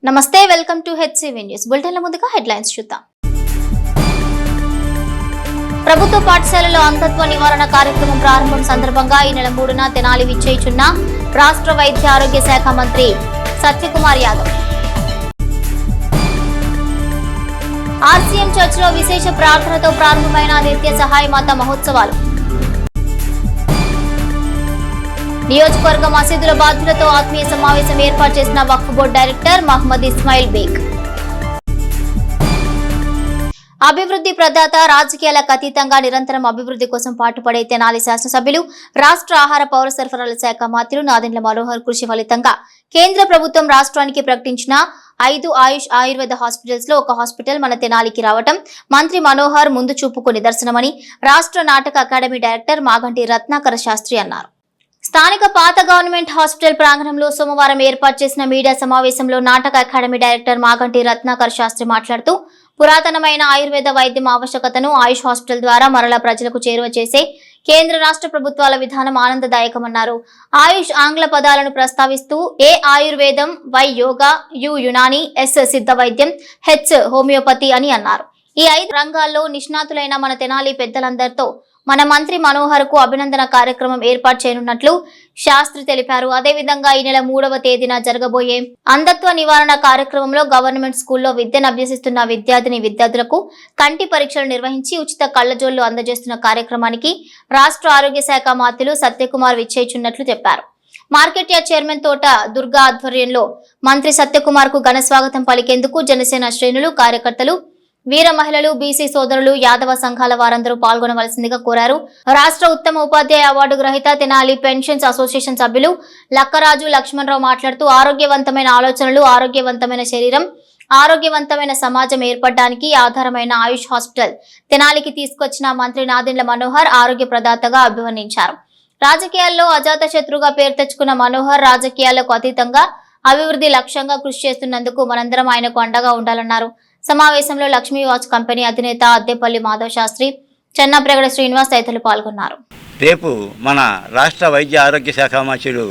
నమస్తే welcome to HCV news బులెటిన్ల ముందుగా headlines చూద్దాం. ప్రభుత్వ పాఠశాలలో అంధత్వ నివారణ కార్యక్రమం ప్రారంభం సందర్భంగా ఈ నెల 3న తెనాలి విచ్చేయుచున్న రాష్ట్ర వైద్య ఆరోగ్య శాఖ మంత్రి సత్యకుమార్ యాదవ్. ఆర్సీఎం చర్చిలో విశేష ప్రార్థనతో ప్రారంభమైన నిత్య సహాయ మాత మహోత్సవాలు. నియోజకవర్గ మసీదుల బాధ్యులతో ఆత్మీయ సమావేశం ఏర్పాటు చేసిన వక్ఫ్ బోర్డు డైరెక్టర్ మహ్మద్ ఇస్మాయిల్ బేగ్. అభివృద్ధి ప్రదాత, రాజకీయాలకు అతీతంగా నిరంతరం అభివృద్ధి కోసం పాటుపడే తెనాలి శాసనసభ్యులు, రాష్ట్ర ఆహార పౌర సరఫరాల శాఖ మంత్రులు నాదెండ్ల మనోహర్ కృషి ఫలితంగా కేంద్ర ప్రభుత్వం రాష్ట్రానికి ప్రకటించిన 5 ఆయుష్ ఆయుర్వేద హాస్పిటల్స్ లో ఒక హాస్పిటల్ మన తెనాలికి రావటం మంత్రి మనోహర్ ముందు చూపుకు నిదర్శనమని రాష్ట్ర నాటక అకాడమీ డైరెక్టర్ మాగంటి రత్నాకర శాస్త్రి అన్నారు. స్థానిక పాత గవర్నమెంట్ హాస్పిటల్ ప్రాంగణంలో సోమవారం ఏర్పాటు చేసిన మీడియా సమావేశంలో నాటక అకాడమీ డైరెక్టర్ మాగంటి రత్నాకర్ శాస్త్రి మాట్లాడుతూ పురాతనమైన ఆయుర్వేద వైద్యం ఆవశ్యకతను ఆయుష్ హాస్పిటల్ ద్వారా మరలా ప్రజలకు చేరువ చేసే కేంద్ర రాష్ట్ర ప్రభుత్వాల విధానం ఆనందదాయకమన్నారు. ఆయుష్ ఆంగ్ల పదాలను ప్రస్తావిస్తూ ఏ ఆయుర్వేదం, Y yoga, U Unani, S Siddha వైద్యం, హెచ్ హోమియోపతి అని అన్నారు. ఈ 5 రంగాల్లో నిష్ణాతులైన మన తెనాలి పెద్దలందరితో మన మంత్రి మనోహర్ కు అభినందన కార్యక్రమం ఏర్పాటు చేయనున్నట్లు శాస్త్రి తెలిపారు. అదేవిధంగా ఈ నెల 3వ తేదీన జరగబోయే అంధత్వ నివారణ కార్యక్రమంలో గవర్నమెంట్ స్కూల్లో విద్యను అభ్యసిస్తున్న విద్యార్థులకు కంటి పరీక్షలు నిర్వహించి ఉచిత కళ్లజోళ్లు అందజేస్తున్న కార్యక్రమానికి రాష్ట్ర ఆరోగ్య శాఖ మంత్రులు సత్యకుమార్ విచ్చేయుచున్నట్లు చెప్పారు. మార్కెట్ యార్డ్ చైర్మన్ తోట దుర్గా ఆధ్వర్యంలో మంత్రి సత్యకుమార్ కు ఘన స్వాగతం పలికేందుకు జనసేన శ్రేణులు, కార్యకర్తలు, వీర మహిళలు, బీసీ సోదరులు, యాదవ సంఘాల వారందరూ పాల్గొనవలసిందిగా కోరారు. రాష్ట్ర ఉత్తమ ఉపాధ్యాయ అవార్డు గ్రహీత తెనాలి పెన్షన్స్ అసోసియేషన్ సభ్యులు లక్కరాజు లక్ష్మణరావు మాట్లాడుతూ ఆరోగ్యవంతమైన ఆలోచనలు, ఆరోగ్యవంతమైన శరీరం, ఆరోగ్యవంతమైన సమాజం ఏర్పడడానికి ఆధారమైన ఆయుష్ హాస్పిటల్ తెనాలికి తీసుకొచ్చిన మంత్రి నాదెండ్ల మనోహర్ ఆరోగ్య ప్రదాతగా అభివర్ణించారు. రాజకీయాల్లో అజాత శత్రుగా పేరు తెచ్చుకున్న మనోహర్ రాజకీయాలకు అతీతంగా అభివృద్ధి లక్ష్యంగా కృషి చేస్తున్నందుకు మనందరం ఆయనకు అండగా ఉండాలన్నారు. సమావేశంలో లక్ష్మీ వాచ్ కంపెనీ అధినేత అద్దెపల్లి మాధవ్ శాస్త్రి, చెన్నప్రగడ శ్రీనివాస్ తదితరులు పాల్గొన్నారు. రేపు మన రాష్ట్ర వైద్య ఆరోగ్య శాఖ మంత్రులు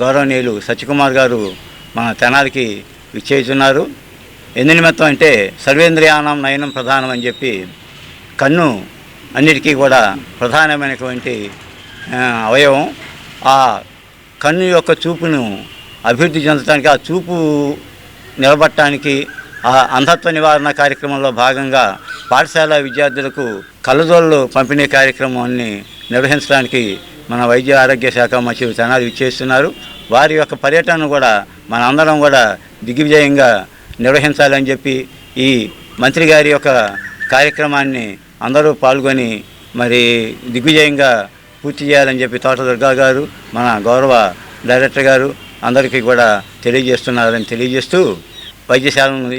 గౌరవనీయులు సత్యకుమార్ గారు మన తెనాలికి విచ్చేస్తున్నారు. ఎందు నిమిత్తం అంటే సర్వేంద్రియానం నయనం ప్రధానం అని చెప్పి కన్ను అన్నిటికీ కూడా ప్రధానమైనటువంటి అవయవం. ఆ కన్ను యొక్క చూపును అభివృద్ధి చెందడానికి, ఆ చూపు నిలబట్టడానికి ఆ అంధత్వ నివారణ కార్యక్రమంలో భాగంగా పాఠశాల విద్యార్థులకు కళ్ళజోళ్ళు పంపిణీ కార్యక్రమాన్ని నిర్వహించడానికి మన వైద్య ఆరోగ్య శాఖ మంత్రులు తెనాలి విచ్చేస్తున్నారు. వారి యొక్క పర్యటనను కూడా మన అందరం కూడా దిగ్విజయంగా నిర్వహించాలని చెప్పి ఈ మంత్రి గారి యొక్క కార్యక్రమాన్ని అందరూ పాల్గొని మరి దిగ్విజయంగా పూర్తి చేయాలని చెప్పి తోట దుర్గా గారు, మన గౌరవ డైరెక్టర్ గారు అందరికీ కూడా తెలియజేస్తున్నారని తెలియజేస్తూ వైద్యశాలను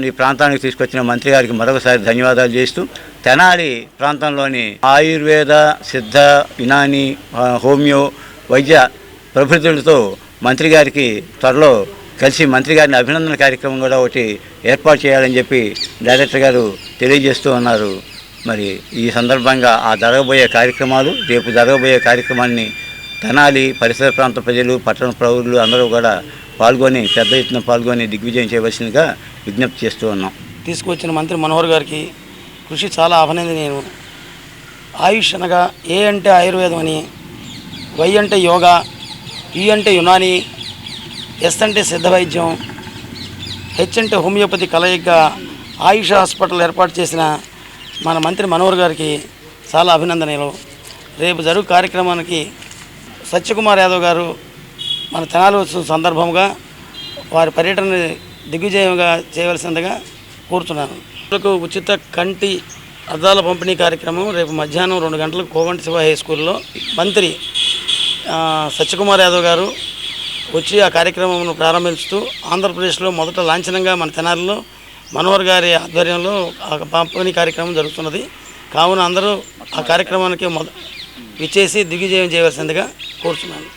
ఈ ప్రాంతానికి తీసుకొచ్చిన మంత్రి గారికి మరొకసారి ధన్యవాదాలు చేస్తూ తెనాలి ప్రాంతంలోని ఆయుర్వేద, సిద్ధ, యునాని, హోమియో వైద్య ప్రబుద్ధులతో మంత్రి గారికి త్వరలో కలిసి మంత్రి గారిని అభినందన కార్యక్రమం కూడా ఒకటి ఏర్పాటు చేయాలని చెప్పి డైరెక్టర్ గారు తెలియజేస్తూ ఉన్నారు. మరి ఈ సందర్భంగా ఆ జరగబోయే కార్యక్రమాలు, రేపు జరగబోయే కార్యక్రమాన్ని తెనాలి పరిసర ప్రాంత ప్రజలు, పట్టణ పౌరులు అందరూ కూడా పాల్గొని పెద్ద ఎత్తున పాల్గొని దిగ్విజయం చేయవలసిందిగా విజ్ఞప్తి చేస్తూ ఉన్నాం. తీసుకొచ్చిన మంత్రి మనోహర్ గారికి కృషి చాలా అభినందనీయం. ఆయుష్ అనగా ఏ అంటే ఆయుర్వేదం అని, వై అంటే యోగా, యు అంటే యునాని, ఎస్ అంటే సిద్ధ వైద్యం, హెచ్ అంటే హోమియోపతి కలయిక ఆయుష్ హాస్పిటల్ ఏర్పాటు చేసిన మన మంత్రి మనోహర్ గారికి చాలా అభినందనీయులు. రేపు జరుగు కార్యక్రమానికి సత్యకుమార్ యాదవ్ గారు మన తెనాలి వచ్చిన సందర్భంగా వారి పర్యటన దిగ్విజయంగా చేయవలసిందిగా కోరుతున్నాను. ఉచిత కంటి అద్దాల పంపిణీ కార్యక్రమం రేపు మధ్యాహ్నం 2 గంటలకు కోవంటి శివ హై స్కూల్లో మంత్రి సత్యకుమార్ యాదవ్ గారు వచ్చి ఆ కార్యక్రమంను ప్రారంభిస్తూ ఆంధ్రప్రదేశ్లో మొదట లాంఛనంగా మన తెనాలిలో మనోహర్ గారి ఆధ్వర్యంలో ఆ పంపిణీ కార్యక్రమం జరుగుతున్నది. కావున అందరూ ఆ కార్యక్రమానికి విచ్చేసి దిగ్విజయం చేయవలసిందిగా కోరుతున్నాను.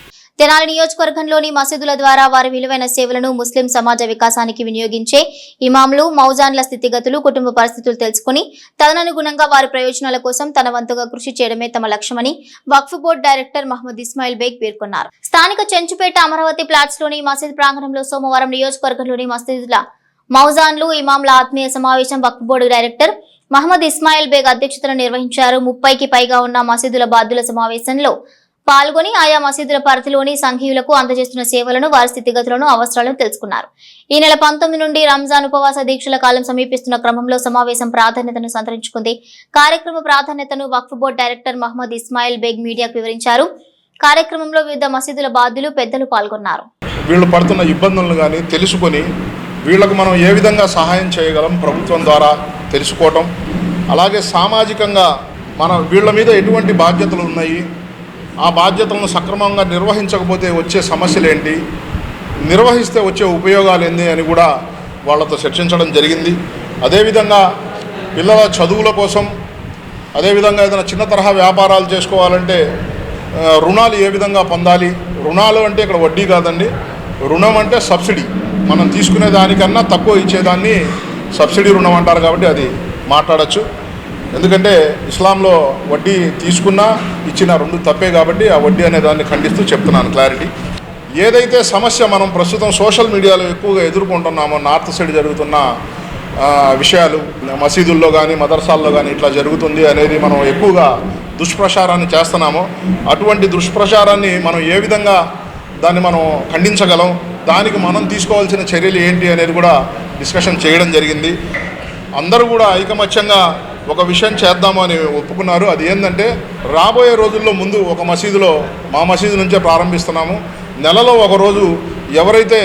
తెనాలి నియోజకవర్గంలోని మసీదుల ద్వారా వారి విలువైన సేవలను ముస్లిం సమాజ వికాసానికి వినియోగించే ఇమాంలు, మౌజాన్ల స్థితిగతులు, కుటుంబ పరిస్థితులు తెలుసుకుని తదనుగుణంగా వారి ప్రయోజనాల కోసం తన వంతుగా కృషి చేయడమే తమ లక్ష్యమని వక్ఫ్ బోర్డు డైరెక్టర్ మహమ్మద్ ఇస్మాయిల్ బేగ్ పేర్కొన్నారు. స్థానిక చెంచుపేట అమరావతి ప్లాట్స్ లోని మసీద్ ప్రాంగణంలో సోమవారం నియోజకవర్గంలోని మసీదుల మౌజాన్లు, ఇమాంల ఆత్మీయ సమావేశం వక్ఫ్ బోర్డు డైరెక్టర్ మహమ్మద్ ఇస్మాయిల్ బేగ్ అధ్యక్షతన నిర్వహించారు. 30కి పైగా ఉన్న మసీదుల బాధ్యుల సమావేశంలో పాల్గొని ఆయా మసీదుల పరిధిలోని సంఘీయులకు అందజేస్తున్న సేవలను, వారి స్థితిగతులను, అవసరాలను తెలుసుకున్నారు. ఈ నెల 19 నుండి రంజాన్ ఉపవాస దీక్షల కాలం సమీపిస్తున్న క్రమంలో సమావేశం ప్రాధాన్యతను సంతరించుకుంది. కార్యక్రమ ప్రాధాన్యతను వక్ఫ్ బోర్డు డైరెక్టర్ మహమ్మద్ ఇస్మాయిల్ బేగ్ మీడియాకు వివరించారు. కార్యక్రమంలో వివిధ మసీదుల బాధ్యులు, పెద్దలు పాల్గొన్నారు. వీళ్ళు పడుతున్న ఇబ్బందులను కానీ తెలుసుకొని వీళ్లకు మనం ఏ విధంగా సహాయం చేయగలం ప్రభుత్వం ద్వారా తెలుసుకోవటం, అలాగే సామాజికంగా వీళ్ళ మీద ఎటువంటి బాధ్యతలు ఉన్నాయి, ఆ బాధ్యతలను సక్రమంగా నిర్వహించకపోతే వచ్చే సమస్యలు ఏంటి, నిర్వహిస్తే వచ్చే ఉపయోగాలు ఏంటి అని కూడా వాళ్ళతో చర్చించడం జరిగింది. అదేవిధంగా పిల్లల చదువుల కోసం, అదేవిధంగా ఏదైనా చిన్న తరహా వ్యాపారాలు చేసుకోవాలంటే రుణాలు ఏ విధంగా పొందాలి. రుణాలు అంటే ఇక్కడ వడ్డీ కాదండి, రుణం అంటే సబ్సిడీ. మనం తీసుకునే దానికన్నా తక్కువ ఇచ్చేదాన్ని సబ్సిడీ రుణం అంటారు. కాబట్టి అది మాట్లాడచ్చు. ఎందుకంటే ఇస్లాంలో వడ్డీ తీసుకున్నా ఇచ్చిన రెండు తప్పే. కాబట్టి ఆ వడ్డీ అనే దాన్ని ఖండిస్తూ చెప్తున్నాను క్లారిటీ. ఏదైతే సమస్య మనం ప్రస్తుతం సోషల్ మీడియాలో ఎక్కువగా ఎదుర్కొంటున్నామో, నార్త్ సైడ్ జరుగుతున్న విషయాలు, మసీదుల్లో కానీ మదర్సాల్లో కానీ ఇట్లా జరుగుతుంది అనేది మనం ఎక్కువగా దుష్ప్రచారాన్ని చేస్తున్నామో, అటువంటి దుష్ప్రచారాన్ని మనం ఏ విధంగా దాన్ని మనం ఖండించగలం, దానికి మనం తీసుకోవాల్సిన చర్యలు ఏంటి అనేది కూడా డిస్కషన్ చేయడం జరిగింది. అందరూ కూడా ఐకమత్యంగా ఒక విషయం చేద్దాము అని ఒప్పుకున్నారు. అది ఏంటంటే రాబోయే రోజుల్లో ముందు ఒక మసీదులో, మా మసీదు నుంచే ప్రారంభిస్తున్నాము, నెలలో ఒకరోజు ఎవరైతే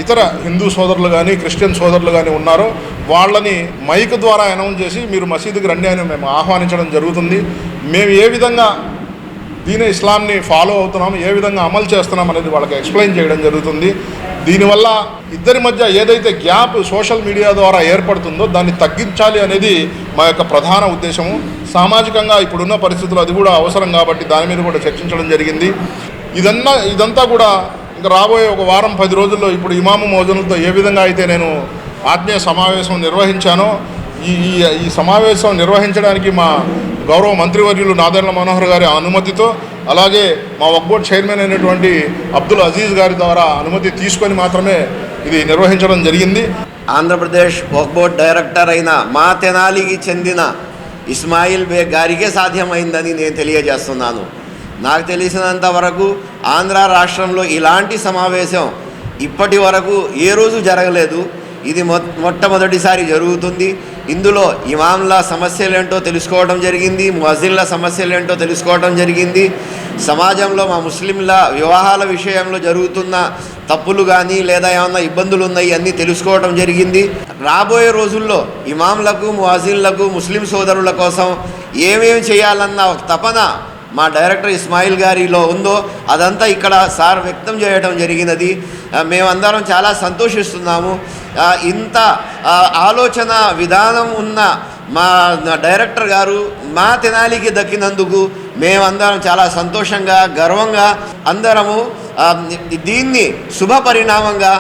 ఇతర హిందూ సోదరులు కానీ క్రిస్టియన్ సోదరులు కానీ ఉన్నారో వాళ్ళని మైక్ ద్వారా అనౌన్స్ చేసి మీరు మసీదుకి రండి అని మేము ఆహ్వానించడం జరుగుతుంది. మేము ఏ విధంగా దీని ఇస్లాంని ఫాలో అవుతున్నాము, ఏ విధంగా అమలు చేస్తున్నాం అనేది వాళ్ళకి ఎక్స్ప్లెయిన్ చేయడం జరుగుతుంది. దీనివల్ల ఇద్దరి మధ్య ఏదైతే గ్యాప్ సోషల్ మీడియా ద్వారా ఏర్పడుతుందో దాన్ని తగ్గించాలి అనేది మా యొక్క ప్రధాన ఉద్దేశము. సామాజికంగా ఇప్పుడున్న పరిస్థితులు అది కూడా అవసరం కాబట్టి దాని మీద కూడా చర్చించడం జరిగింది. ఇదంతా కూడా ఇంకా రాబోయే ఒక వారం 10 రోజుల్లో ఇప్పుడు ఇమాము మౌజన్లతో ఏ విధంగా అయితే నేను ఆత్మీయ సమావేశం నిర్వహించానో, ఈ సమావేశం నిర్వహించడానికి మా గౌరవ మంత్రివర్యులు నాదెండ్ల మనోహర్ గారి అనుమతితో, అలాగే మా వక్ఫ్ బోర్డు చైర్మన్ అయినటువంటి అబ్దుల్ అజీజ్ గారి ద్వారా అనుమతి తీసుకొని మాత్రమే ఇది నిర్వహించడం జరిగింది. ఆంధ్రప్రదేశ్ వక్ఫ్ బోర్డు డైరెక్టర్ అయిన మా తెనాలికి చెందిన ఇస్మాయిల్ బేగ్ గారికే సాధ్యమైందని నేను తెలియజేస్తున్నాను. నాకు తెలిసినంత వరకు ఆంధ్ర రాష్ట్రంలో ఇలాంటి సమావేశం ఇప్పటి వరకు ఏ రోజు జరగలేదు. ఇది మొట్టమొదటిసారి జరుగుతుంది. ఇందులో ఇమాంల సమస్యలేంటో తెలుసుకోవడం జరిగింది, ముఅజ్జిన్ల సమస్యలేంటో తెలుసుకోవడం జరిగింది. సమాజంలో మా ముస్లింల వివాహాల విషయంలో జరుగుతున్న తప్పులు కానీ లేదా ఏమన్నా ఇబ్బందులు ఉన్నాయి అన్నీ తెలుసుకోవడం జరిగింది. రాబోయే రోజుల్లో ఇమాంలకు, ముఅజ్జిన్లకు, ముస్లిం సోదరుల కోసం ఏమేమి చేయాలన్న ఒక తపన మా డైరెక్టర్ ఇస్మాయిల్ గారిలో ఉందో అదంతా ఇక్కడ సార్ వ్యక్తం చేయడం జరిగినది. మేమందరం చాలా సంతోషిస్తున్నాము. ఇంత ఆలోచన విధానం ఉన్న మా డైరెక్టర్ గారు మా తెనాలికి దక్కినందుకు మేమందరం చాలా సంతోషంగా, గర్వంగా అందరము దీన్ని శుభ పరిణామంగా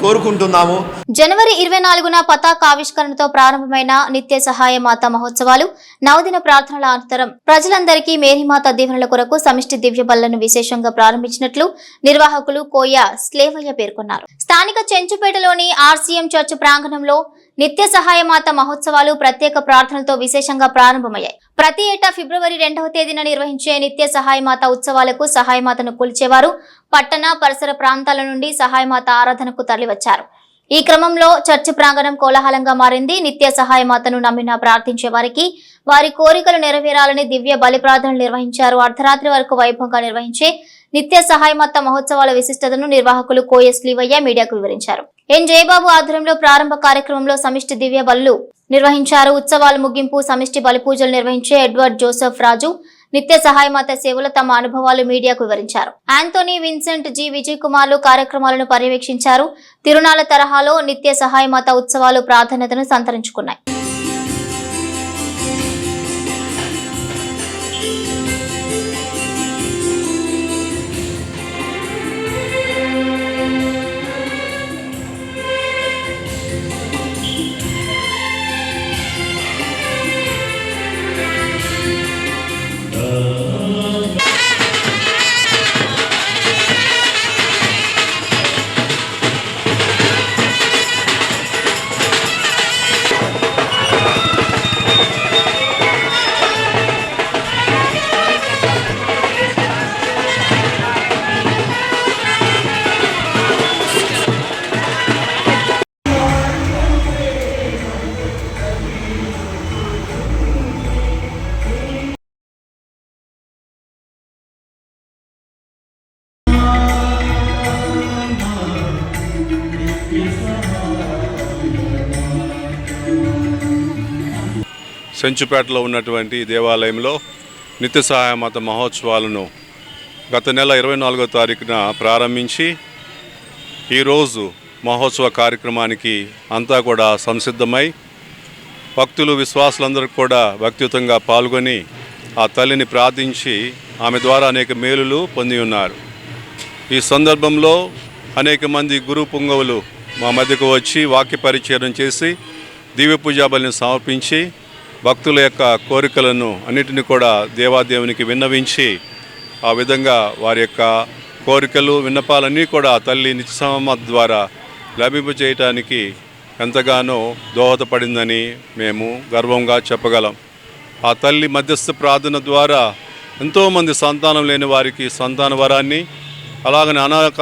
కోరుకుంటున్నాము. జనవరి 24న పతాక ఆవిష్కరణతో ప్రారంభమైన నిత్య సహాయ మాత మహోత్సవాలు నవదిన ప్రార్థనల అనంతరం ప్రజలందరికీ మేరీమాత దీవెనల కొరకు సమిష్టి దివ్య బళ్లను విశేషంగా ప్రారంభించినట్లు నిర్వాహకులు కోయ స్లేవయ్య పేర్కొన్నారు. స్థానిక చెంచుపేటలోని ఆర్సీఎం చర్చ్ ప్రాంగణంలో నిత్య సహాయమాత మహోత్సవాలు ప్రత్యేక ప్రార్థనలతో విశేషంగా ప్రారంభమయ్యాయి. ప్రతి ఏటా ఫిబ్రవరి 2వ తేదీన నిర్వహించే నిత్య సహాయమాత ఉత్సవాలకు సహాయమాతను కొలిచేవారు పట్టణ పరిసర ప్రాంతాల నుండి సహాయమాత ఆరాధనకు తరలివచ్చారు. ఈ క్రమంలో చర్చి ప్రాంగణం కోలాహలంగా మారింది. నిత్య సహాయమాతను నమ్మిన ప్రార్థించే వారికి వారి కోరికలు నెరవేరాలని దివ్య బలి ప్రార్థనలు నిర్వహించారు. అర్ధరాత్రి వరకు వైభవంగా నిర్వహించే నిత్య సహాయమాత మహోత్సవాల విశిష్టతను నిర్వాహకులు కోయ స్లీవయ్య మీడియాకు వివరించారు. ఎన్ జయబాబు ఆధ్వర్యంలో ప్రారంభ కార్యక్రమంలో సమిష్టి దివ్య బలులు నిర్వహించారు. ఉత్సవాల ముగింపు సమిష్టి బలి పూజలు నిర్వహించే ఎడ్వర్డ్ జోసెఫ్ రాజు నిత్య సహాయమాత సేవలు తమ అనుభవాలు మీడియాకు వివరించారు. ఆంటోనీ, విన్సెంట్, జి విజయ్ కుమార్లు కార్యక్రమాలను పర్యవేక్షించారు. తిరునాళ్ల తరహాలో నిత్య సహాయమాత ఉత్సవాలు ప్రాధాన్యతను సంతరించుకున్నాయి. సెంచుపేటలో ఉన్నటువంటి దేవాలయంలో నిత్య సహాయ మత మహోత్సవాలను గత నెల 24వ తారీఖున ప్రారంభించి ఈరోజు మహోత్సవ కార్యక్రమానికి అంతా కూడా సంసిద్ధమై భక్తులు విశ్వాసులందరూ కూడా భక్తియుతంగా పాల్గొని ఆ తల్లిని ప్రార్థించి ఆమె ద్వారా అనేక మేలులు పొంది ఉన్నారు. ఈ సందర్భంలో అనేక మంది గురు పుంగవులు మా మధ్యకు వచ్చి వాక్య పరిచయం చేసి దివ్య పూజా బలిని సమర్పించి భక్తుల యొక్క కోరికలను అన్నిటిని కూడా దేవాదేవునికి విన్నవించి ఆ విధంగా వారి యొక్క కోరికలు విన్నపాలన్నీ కూడా తల్లి నిత్యసమ ద్వారా లభింపజేయటానికి ఎంతగానో దోహదపడిందని మేము గర్వంగా చెప్పగలం. ఆ తల్లి మధ్యస్థ ప్రార్థన ద్వారా ఎంతోమంది సంతానం లేని వారికి సంతాన వరాన్ని, అలాగనే అనేక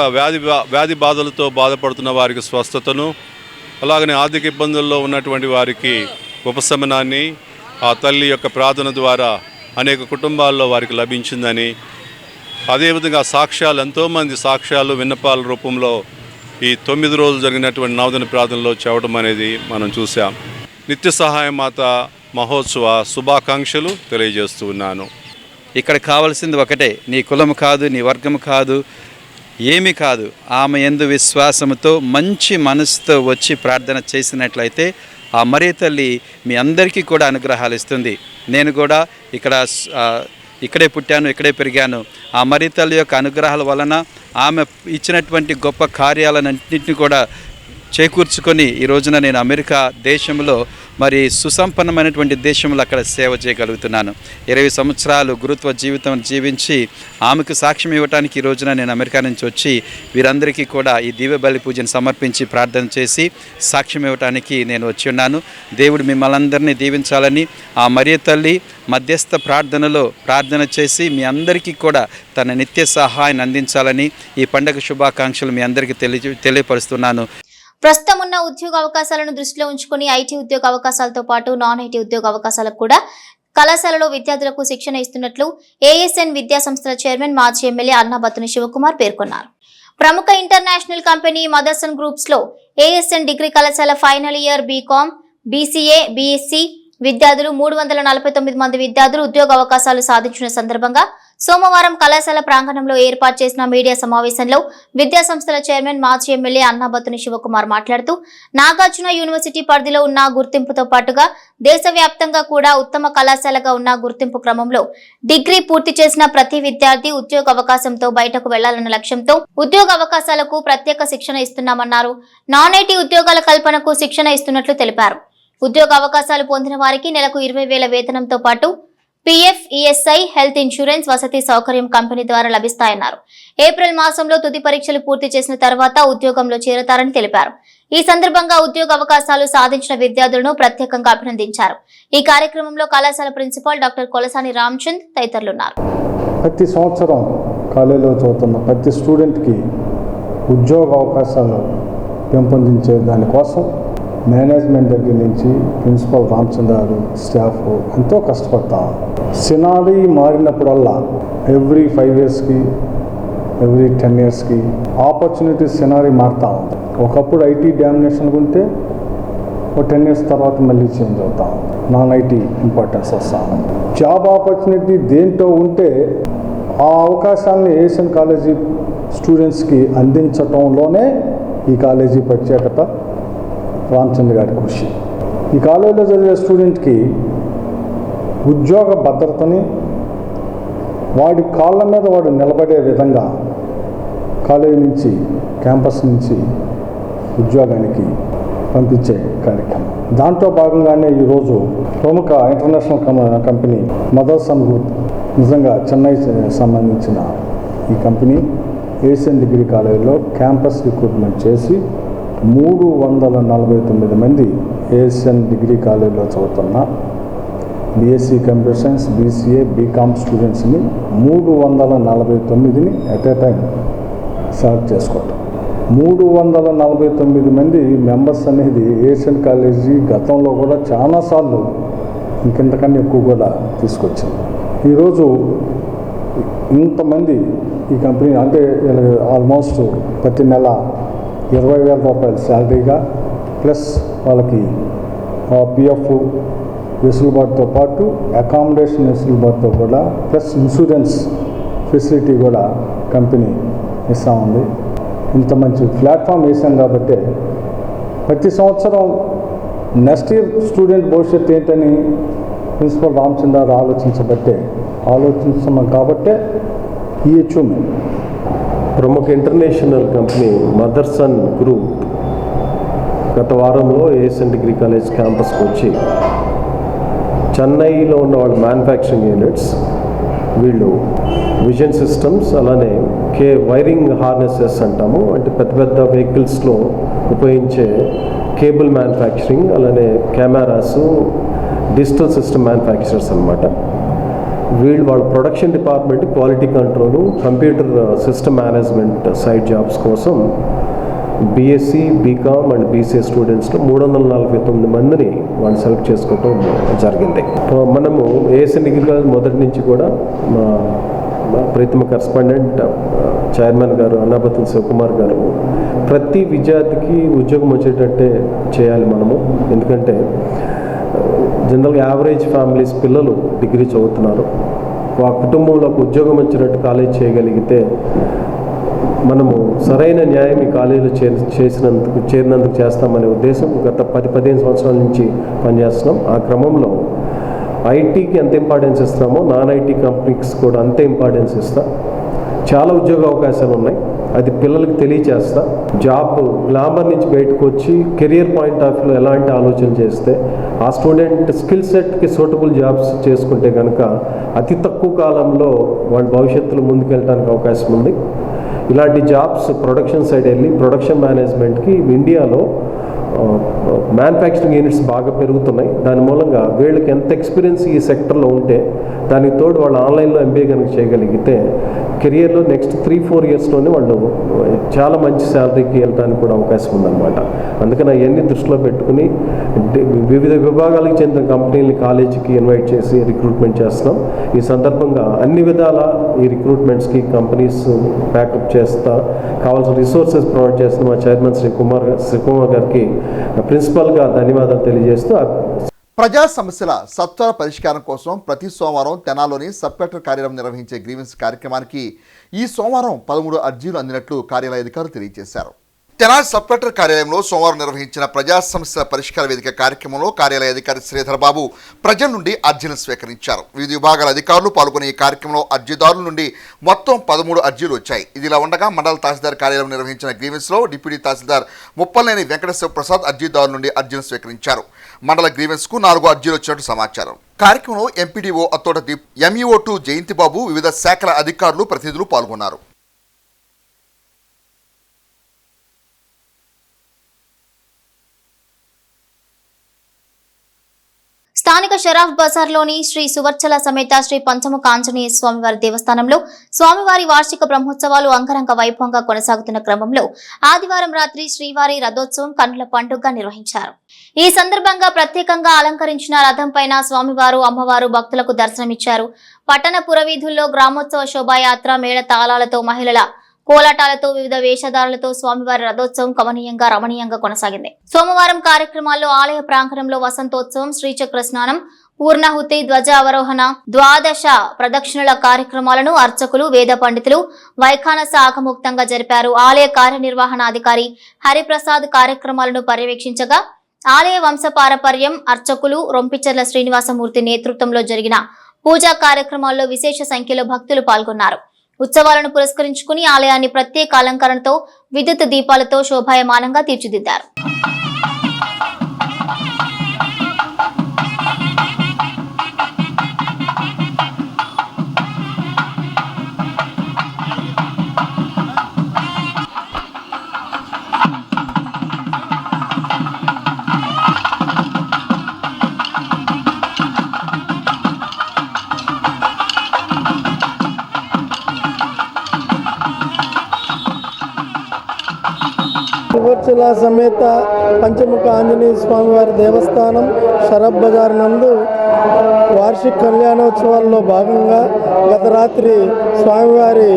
వ్యాధి బాధలతో బాధపడుతున్న వారికి స్వస్థతను, అలాగనే ఆర్థిక ఇబ్బందుల్లో ఉన్నటువంటి వారికి ఉపశమనాన్ని ఆ తల్లి యొక్క ప్రార్థన ద్వారా అనేక కుటుంబాల్లో వారికి లభించిందని, అదేవిధంగా సాక్ష్యాలు ఎంతోమంది సాక్ష్యాలు విన్నపాల రూపంలో ఈ 9 రోజులు జరిగినటువంటి నవదిన ప్రార్థనలో చెప్పడం అనేది మనం చూసాం. నిత్య సహాయ మాత మహోత్సవ శుభాకాంక్షలు తెలియజేస్తూ ఉన్నాను. ఇక్కడ కావాల్సింది ఒకటే, నీ కులము కాదు, నీ వర్గము కాదు, ఏమీ కాదు. ఆమె యందు విశ్వాసముతో మంచి మనసుతో వచ్చి ప్రార్థన చేసినట్లయితే ఆ మరియ తల్లి మీ అందరికీ కూడా అనుగ్రహాలు ఇస్తుంది. నేను కూడా ఇక్కడే పుట్టాను, ఇక్కడే పెరిగాను. ఆ మరియ తల్లి యొక్క అనుగ్రహాల వలన ఆమె ఇచ్చినటువంటి గొప్ప కార్యాలన్నింటినీ కూడా చేకూర్చుకొని ఈ రోజున నేను అమెరికా దేశంలో మరి సుసంపన్నమైనటువంటి దేశంలో అక్కడ సేవ చేయగలుగుతున్నాను. 20 సంవత్సరాలు గురుత్వ జీవితం జీవించి ఆమెకు సాక్ష్యం ఇవ్వడానికి ఈ రోజున నేను అమెరికా నుంచి వచ్చి వీరందరికీ కూడా ఈ దివ్య బలి పూజను సమర్పించి ప్రార్థన చేసి సాక్ష్యం ఇవ్వడానికి నేను వచ్చి ఉన్నాను. దేవుడు మిమ్మల్ని అందరినీ దీవించాలని ఆ మరియ తల్లి మధ్యస్థ ప్రార్థనలో ప్రార్థన చేసి మీ అందరికీ కూడా తన నిత్య సహాయాన్ని అందించాలని ఈ పండుగ శుభాకాంక్షలు మీ అందరికీ తెలియపరుస్తున్నాను. ప్రస్తుతం ఉన్న ఉద్యోగ అవకాశాలను దృష్టిలో ఉంచుకుని ఐటీ ఉద్యోగ అవకాశాలతో పాటు నాన్ ఐటీ ఉద్యోగ అవకాశాలకు కూడా కళాశాలలో విద్యార్థులకు శిక్షణ ఇస్తున్నట్లు ఏఎస్ఎన్ విద్యా సంస్థల చైర్మన్ మాజీ ఎమ్మెల్యే అన్నాబత్తుని శివకుమార్ పేర్కొన్నారు. ప్రముఖ ఇంటర్నేషనల్ కంపెనీ మదర్సన్ గ్రూప్స్ లో ఏఎస్ఎన్ డిగ్రీ కళాశాల final year BCom, BCA, BSc విద్యార్థులు 349 మంది విద్యార్థులు ఉద్యోగ అవకాశాలు సాధించిన సందర్భంగా సోమవారం కళాశాల ప్రాంగణంలో ఏర్పాటు చేసిన మీడియా సమావేశంలో విద్యా సంస్థల చైర్మన్ మాజీ ఎమ్మెల్యే అన్నాబత్తుని శివకుమార్ మాట్లాడుతూ నాగార్జున యూనివర్సిటీ పరిధిలో ఉన్న గుర్తింపుతో పాటుగా దేశవ్యాప్తంగా కూడా ఉత్తమ కళాశాలగా ఉన్న గుర్తింపు క్రమంలో డిగ్రీ పూర్తి చేసిన ప్రతి విద్యార్థి ఉద్యోగ అవకాశంతో బయటకు వెళ్లాలన్న లక్ష్యంతో ఉద్యోగ అవకాశాలకు ప్రత్యేక శిక్షణ ఇస్తున్నామన్నారు. నాన్ ఐటీ ఉద్యోగాల కల్పనకు శిక్షణ ఇస్తున్నట్లు తెలిపారు. ఉద్యోగ అవకాశాలు పొందిన వారికి నెలకు 20,000 వేతనంతో పాటు పీఎఫ్, ఈఎస్ఐ, హెల్త్ ఇన్సూరెన్స్, వసతి సౌకర్యం కంపెనీ ద్వారా లభిస్తాయన్నారు. ఏప్రిల్ మాసంలో తుది పరీక్షలు పూర్తి చేసిన తర్వాత ఉద్యోగంలో చేరతారని తెలిపారు. ఈ సందర్భంగా ఉద్యోగ అవకాశాలు సాధించిన విద్యార్థులను ప్రత్యేకంగా అభినందించారు. ఈ కార్యక్రమంలో కళాశాల ప్రిన్సిపాల్ డాక్టర్ కొలసాని రామచంద్ తదితరులున్నారు. ప్రతి సంవత్సరం కాలేజీలో చదువుతున్న ప్రతి స్టూడెంట్కి ఉద్యోగ అవకాశాలు పెంపొందించే దానికోసం మేనేజ్మెంట్ దగ్గర నుంచి ప్రిన్సిపల్ రామచంద్ర గారు, స్టాఫ్ ఎంతో కష్టపడతాం. సినారీ మారినప్పుడల్లా ఎవ్రీ 5 yearsకి, ఎవ్రీ 10 yearsకి ఆపర్చునిటీస్ సినారీ మారుతూ ఉంది. ఒకప్పుడు ఐటీ డామినేషన్ ఉంటే ఒక 10 years తర్వాత మళ్ళీ చేంజ్ అవుతాం. నాన్ ఐటీ ఇంపార్టెన్స్ వస్తాం. జాబ్ ఆపర్చునిటీ దేంట్లో ఉంటే ఆ అవకాశాలను ఏషియన్ కాలేజీ స్టూడెంట్స్కి అందించటంలోనే ఈ కాలేజీ ప్రత్యేకత, రామచంద్ర గారి కృషి. ఈ కాలేజీలో చదివే స్టూడెంట్కి ఉద్యోగ భద్రతని, వాడి కాళ్ళ మీద వాడు నిలబడే విధంగా కాలేజీ నుంచి, క్యాంపస్ నుంచి ఉద్యోగానికి పంపించే కార్యక్రమం. దాంట్లో భాగంగానే ఈరోజు ప్రముఖ ఇంటర్నేషనల్ కంపెనీ మదర్సన్ గ్రూప్, నిజంగా చెన్నై సంబంధించిన ఈ కంపెనీ ఏషియన్ డిగ్రీ కాలేజీలో క్యాంపస్ రిక్రూట్మెంట్ చేసి 349 మంది ఏషియన్ డిగ్రీ కాలేజీలో చదువుతున్న BSc computer science, BCA, BCom స్టూడెంట్స్ని 349ని ఎట్ ఏ టైం సెలెక్ట్ చేసుకోవటం. 349 మంది మెంబర్స్ అనేది ఏషియన్ కాలేజీ గతంలో కూడా చాలాసార్లు ఇంకెంతకన్నా ఎక్కువ కూడా తీసుకొచ్చింది. ఈరోజు ఇంతమంది ఈ కంపెనీ అంటే ఆల్మోస్ట్ ప్రతి నెల 20,000 రూపాయలు శాలరీగా, ప్లస్ వాళ్ళకి పిఎఫ్, వెసులుబాటుతో పాటు అకామిడేషన్ వెసులుబాటుతో కూడా ప్లస్ ఇన్సూరెన్స్ ఫెసిలిటీ కూడా కంపెనీ ఇస్తూ ఉంది. ఇంత మంచి ప్లాట్ఫామ్ వేసాం కాబట్టి ప్రతి సంవత్సరం నెక్స్ట్ ఇయర్ స్టూడెంట్ భవిష్యత్తు ఏంటని ప్రిన్సిపల్ రామచంద్ర ఆలోచించున్నాం కాబట్టే ఈ అచీవ్మెంట్. ప్రముఖ ఇంటర్నేషనల్ కంపెనీ మదర్సన్ గ్రూప్ గత వారంలో ఏఎస్ఎన్ డిగ్రీ కాలేజ్ క్యాంపస్కి వచ్చి చెన్నైలో ఉన్న వాళ్ళ మ్యానుఫ్యాక్చరింగ్ యూనిట్స్ వీళ్ళు విజన్ సిస్టమ్స్ అలానే వైరింగ్ హార్నెసెస్ అంటాము, అంటే పెద్ద పెద్ద వెహికల్స్లో ఉపయోగించే కేబుల్ మ్యానుఫ్యాక్చరింగ్ అలానే కెమెరాస్ డిజిటల్ సిస్టమ్ మ్యానుఫ్యాక్చరర్స్ అనమాట. వాళ్ళ production department quality control computer system management side jobs కోసం బీఎస్సీ బీకామ్ అండ్ బీసీఏ స్టూడెంట్స్లో 349 మందిని వాళ్ళు సెలెక్ట్ చేసుకోవటం జరిగింది. మనము ఏఎస్ఎన్ డిగ్రీ కాలేజ్ మొదటి నుంచి కూడా మా ప్రీతమ కరెస్పాండెంట్ చైర్మన్ గారు అన్నాబత్తుల శివకుమార్ గారు ప్రతి విద్యార్థికి ఉద్యోగం వచ్చేటట్టే చేయాలి మనము. ఎందుకంటే జనరల్గా యావరేజ్ ఫ్యామిలీస్ పిల్లలు డిగ్రీ చదువుతున్నారు, ఆ కుటుంబంలోకి ఉద్యోగం వచ్చినట్టు కాలేజ్ చేయగలిగితే మనము సరైన న్యాయం ఈ కాలేజీలో చేరినందుకు చేస్తామనే ఉద్దేశం గత 10-15 సంవత్సరాల నుంచి పనిచేస్తున్నాం. ఆ క్రమంలో ఐటీకి ఎంత ఇంపార్టెన్స్ ఇస్తామో నాన్ ఐటీ కంపెనీస్ కూడా అంతే ఇంపార్టెన్స్ ఇస్తా. చాలా ఉద్యోగ అవకాశాలు ఉన్నాయి, అది పిల్లలకి తెలియచేస్తా. జాబ్ గ్లామర్ నుంచి బయటకు వచ్చి కెరియర్ పాయింట్ ఆఫ్ వ్యూలో ఎలాంటి ఆలోచన చేస్తే ఆ స్టూడెంట్ స్కిల్ సెట్కి సూటబుల్ జాబ్స్ చేసుకుంటే కనుక అతి తక్కువ కాలంలో వాళ్ళ భవిష్యత్తులో ముందుకెళ్ళడానికి అవకాశం ఉంది. ఇలాంటి జాబ్స్ ప్రొడక్షన్ సైడ్ వెళ్ళి ప్రొడక్షన్ మేనేజ్మెంట్కి ఇండియాలో మ్యానుఫ్యాక్చరింగ్ యూనిట్స్ బాగా పెరుగుతున్నాయి. దాని మూలంగా వీళ్ళకి ఎంత ఎక్స్పీరియన్స్ ఈ సెక్టర్లో ఉంటే దానికి తోడు వాళ్ళు ఆన్లైన్లో ఎంబీఏ కనుక చేయగలిగితే కెరియర్లో నెక్స్ట్ 3-4 ఇయర్స్లోనే వాళ్ళు చాలా మంచి శాలరీకి వెళ్ళడానికి కూడా అవకాశం ఉందన్నమాట. అందుకని అవన్నీ దృష్టిలో పెట్టుకుని వివిధ విభాగాలకు చెందిన కంపెనీలని కాలేజీకి ఇన్వైట్ చేసి రిక్రూట్మెంట్ చేస్తున్నాం. ఈ సందర్భంగా అన్ని విధాల ఈ రిక్రూట్మెంట్స్కి కంపెనీస్ ప్యాకప్ చేస్తా కావాల్సిన రిసోర్సెస్ ప్రొవైడ్ చేస్తున్న మా చైర్మన్ శ్రీ కుమార్ గారికి ప్రిన్సిపల్గా ధన్యవాదాలు తెలియజేస్తూ ప్రజా సమస్యల సత్వర పరిష్కారం కోసం ప్రతి సోమవారం తెనాల్లోని సబ్ కలెక్టర్ కార్యాలయం నిర్వహించే గ్రీవెన్స్ కార్యక్రమానికి ఈ సోమవారం 13 అర్జీలు అందినట్లు కార్యాలయ అధికారులు తెలియజేశారు. తెనాలి సబ్ కలెక్టర్ కార్యాలయంలో సోమవారం నిర్వహించిన ప్రజా సమస్యల పరిష్కార వేదిక కార్యక్రమంలో కార్యాలయ అధికారి శ్రీధర్ బాబు ప్రజల నుండి అర్జీలను స్వీకరించారు. వివిధ విభాగాల అధికారులు పాల్గొనే ఈ కార్యక్రమంలో అర్జీదారుల నుండి మొత్తం 13 అర్జీలు వచ్చాయి. ఇదిలా ఉండగా మండల తహసీల్దార్ కార్యాలయం నిర్వహించిన గ్రీవెన్స్లో డిప్యూటీ తహసీల్దార్ ముప్పలనేని వెంకటేశ్వర ప్రసాద్ అర్జీదారుల నుండి అర్జీలను స్వీకరించారు. మండల గ్రీవెన్స్కు 4 అర్జీలు వచ్చినట్టు సమాచారం. కార్యక్రమంలో ఎంపీడీఓ అత్తోట దీప్, ఎంఈఓ2 జయంతిబాబు, వివిధ శాఖల అధికారులు ప్రతినిధులు పాల్గొన్నారు. స్థానిక షరాఫ్ బజార్లోని శ్రీ సువర్చల సమేత శ్రీ పంచముఖ ఆంజనేయ స్వామివారి దేవస్థానంలో స్వామివారి వార్షిక బ్రహ్మోత్సవాలు అంగరంగ వైభవంగా కొనసాగుతున్న క్రమంలో ఆదివారం రాత్రి శ్రీవారి రథోత్సవం కన్నుల పండుగగా నిర్వహించారు. ఈ సందర్భంగా ప్రత్యేకంగా అలంకరించిన రథం పైన స్వామివారు అమ్మవారు భక్తులకు దర్శనమిచ్చారు. పట్టణ పురవీధుల్లో గ్రామోత్సవ శోభాయాత్ర మేళ తాళాలతో మహిళల కోలాటాలతో వివిధ వేషధారులతో స్వామివారి రథోత్సవం కమనీయంగా రమణీయంగా కొనసాగింది. సోమవారం కార్యక్రమాల్లో ఆలయ ప్రాంగణంలో వసంతోత్సవం, శ్రీచక్ర స్నానం, పూర్ణాహుతి, ధ్వజ అవరోహణ, ద్వాదశ ప్రదక్షిణల కార్యక్రమాలను అర్చకులు, వేద పండితులు వైఖానస ఆగమోక్తంగా జరిపారు. ఆలయ కార్యనిర్వహణాధికారి హరిప్రసాద్ కార్యక్రమాలను పర్యవేక్షించగా ఆలయ వంశపారపర్యం అర్చకులు రొంపిచర్ల శ్రీనివాసమూర్తి నేతృత్వంలో జరిగిన పూజా కార్యక్రమాల్లో విశేష సంఖ్యలో భక్తులు పాల్గొన్నారు. ఉత్సవాలను పురస్కరించుకుని ఆలయాన్ని ప్రత్యేక అలంకరణతో విద్యుత్ దీపాలతో శోభాయమానంగా తీర్చిదిద్దారు. అష్టదిక్పాలకుల సమేత పంచముఖ ఆంజనేయ స్వామివారి దేవస్థానం షరఫ్ బజార్ నందు వార్షిక కళ్యాణోత్సవాల్లో భాగంగా గత రాత్రి స్వామివారి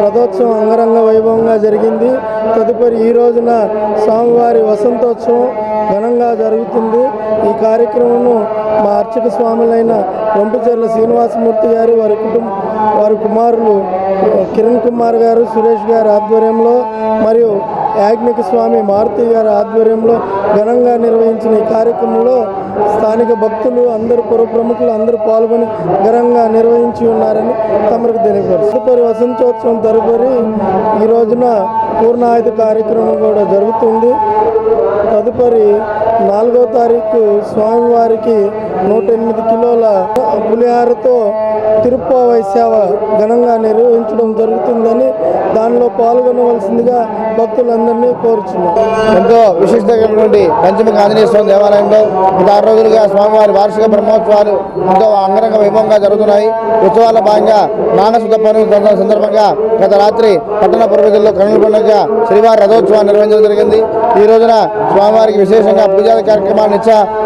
రథోత్సవం అంగరంగ వైభవంగా జరిగింది. తదుపరి ఈ రోజున స్వామివారి వసంతోత్సవం ఘనంగా జరుగుతుంది. ఈ కార్యక్రమం మా అర్చక స్వాములైన వంపుచెర్ల శ్రీనివాసమూర్తి గారు, వారి కుమారులు కిరణ్ కుమార్ గారు, సురేష్ గారి ఆధ్వర్యంలో మరియు యాజ్ఞిక స్వామి మారుతి గారి ఆధ్వర్యంలో ఘనంగా నిర్వహించిన ఈ కార్యక్రమంలో స్థానిక భక్తులు అందరూ పుర ప్రముఖులు అందరూ పాల్గొని ఘనంగా నిర్వహించి ఉన్నారని తమకు తెలియపరు. తదుపరి వసంతోత్సవం తదుపరి ఈ రోజున పూర్ణాయుధ కార్యక్రమం కూడా జరుగుతుంది. తదుపరి 4వ తారీఖు స్వామివారికి 108 కిలోల పులిహారతో తిరుప్పావై సేవ ఘనంగా నిర్వహించడం జరుగుతుందని దానిలో పాల్గొనవలసిందిగా భక్తులందరినీ కోరుచున్నాం. ఎంతో విశిష్టమైనటువంటి పంచముఖ ఆంజనేయ స్వామి దేవాలయంలో గత 6 రోజులుగా స్వామివారి వార్షిక బ్రహ్మోత్సవాలు ఎంతో అంగరంగ వైభవంగా జరుగుతున్నాయి. ఉత్సవాల భాగంగా మానసుద్ధ పౌర్ణమి సందర్భంగా గత రాత్రి పట్టణ పురవీధుల్లో కన్నుల పండుగ శ్రీవారి రథోత్సవాన్ని నిర్వహించడం జరిగింది. ఈ రోజున స్వామివారికి విశేషంగా పూజాది కార్యక్రమాన్ని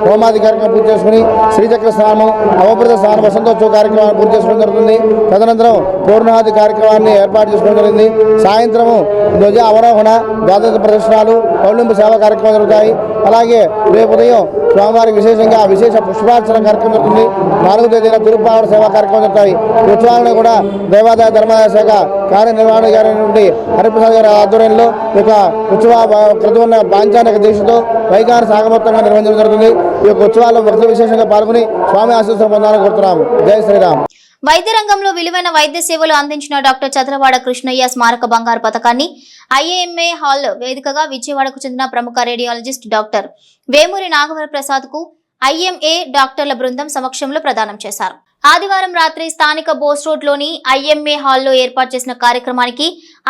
హోమాది కార్యక్రమం పూర్తి చేసుకుని శ్రీచక్ర స్నానం, అవభృత స్నానం, వసంతోత్సవ కార్యక్రమాన్ని పూర్తి చేసుకోవడం జరుగుతుంది. తదనంతరం పూర్ణాది కార్యక్రమాన్ని ఏర్పాటు చేసుకోవడం జరిగింది. సాయంత్రము ధ్వజ అవరోహణ, ద్వాదశ ప్రదర్శనాలు, పౌర్ణింపు సేవా కార్యక్రమాలు జరుగుతాయి. అలాగే రేపు ఉదయం స్వామివారికి విశేష పుష్పార్చన కార్యక్రమం జరుగుతుంది. 4వ తేదీన తిరుప్పావడ సేవా కార్యక్రమం జరుగుతాయి. ఉత్సవాలను కూడా దేవాదాయ ధర్మాదాయ శాఖ కార్యనిర్వహణాధికారి హరిప్రసాద్ గారి ఆధ్వర్యంలో ఒక ఉత్సవ క్రతువున్న పాంచానిక దీక్షతో వైఖాన సాగమొత్తంగా నిర్వహించడం జరుగుతుంది. ఈ యొక్క ఉత్సవాల్లో భక్తులు విశేషంగా పాల్గొని స్వామి ఆశీస్సులు పొందాలని కోరుతున్నాము. జై శ్రీరామ్. వైద్య రంగంలో విలువైన వైద్య సేవలు అందించిన డాక్టర్ చదలవాడ కృష్ణయ్య స్మారక బంగారు పథకాన్ని ఐఏఎంఏ హాల్ వేదికగా విజయవాడకు చెందిన ప్రముఖ రేడియాలజిస్ట్ డాక్టర్ వేమూరి నాగవర ప్రసాద్ కు ఐఎంఏ డాక్టర్ల బృందం సమక్షంలో ప్రదానం చేశారు. ఆదివారం రాత్రి స్థానిక బోస్ రోడ్ లోని ఐఎంఏ హాల్లో ఏర్పాటు చేసిన కార్యక్రమానికి